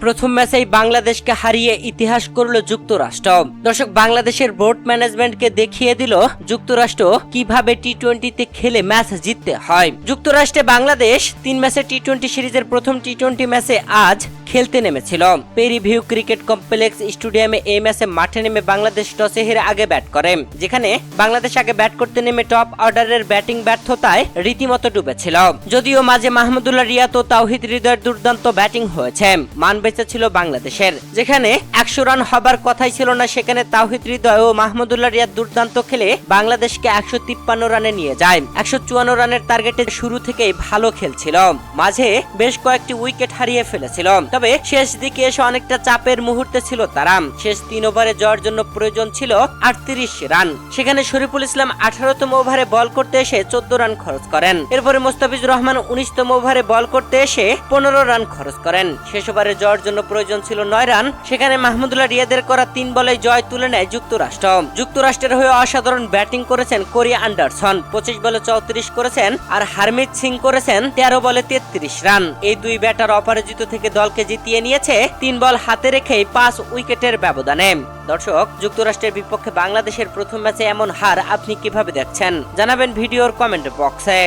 প্রথম ম্যাচেই বাংলাদেশকে হারিয়ে ইতিহাস করল যুক্তরাষ্ট্র। দর্শক, বাংলাদেশের বোর্ড ম্যানেজমেন্টকে দেখিয়ে দিল যুক্তরাষ্ট্র কিভাবে টি-20-তে খেলে ম্যাচ জিততে হয়। যুক্তরাষ্ট্রে বাংলাদেশ 3 ম্যাচের টি-20 সিরিজের প্রথম টি-20 ম্যাচে আজ খেলতে নেমেছিল। পেরিভিউ ক্রিকেট কমপ্লেক্স স্টেডিয়ামে এই ম্যাচে মাঠে নেমে বাংলাদেশ টসে হেরে আগে ব্যাট করে, যেখানে বাংলাদেশ আগে ব্যাট করতে নেমে টপ অর্ডারের ব্যাটিং ব্যর্থতায় রীতিমতো ডুবেছিল। যদিও মাঝে মাহমুদুল্লাহ রিয়াদ ও তাওহিদ হৃদয়ের দুর্দান্ত ব্যাটিং হয়েছে, মান বেঁচে ছিল বাংলাদেশের। যেখানে 100 রান হবার কথাই ছিল না, সেখানে তাওহিদ হৃদয় ও মাহমুদুল্লাহ রিয়াদ দুর্দান্ত খেলে বাংলাদেশকে 153 রানে নিয়ে যায়। 154 রানের টার্গেটে শুরু থেকেই ভালো খেলছিল, মাঝে বেশ কয়েকটি উইকেট হারিয়ে ফেলেছিল। তবে শেষ দিকে এসে অনেকটা চাপের মুহূর্তে ছিল তারা। শেষ 3 ওভারে জয়ের জন্য প্রয়োজন ছিল 38 রান। সেখানে শরীফুল ইসলাম 18তম ওভারে বল করতে এসে 14 রান খরচ করেন। এরপরে মোস্তাফিজুর রহমান 19তম ওভারে বল করতে এসে 15 রান খরচ করেন। শেষ ওভারে জয়ের জন্য প্রয়োজন ছিল 9 রান। সেখানে মাহমুদুল্লাহ রিয়াদের করা 3 বলে জয় তুলে নেয় যুক্তরাষ্ট্র। যুক্তরাষ্ট্রের হয়ে অসাধারণ ব্যাটিং করেছেন কোরি অ্যান্ডারসন, 25 বলে 34 করেছেন, আর হারমিত সিং করেছেন 13 বলে 33 রান। এই দুই ব্যাটার অপরাজিত থেকে দলকে জিতিয়ে নিয়েছে 3 বল হাতে রেখেই 5 উইকেটের ব্যবধানে। দর্শক, যুক্তরাষ্ট্রের বিপক্ষে বাংলাদেশের প্রথম ম্যাচে এমন হার আপনি কিভাবে দেখছেন জানাবেন ভিডিওর কমেন্ট বক্সে।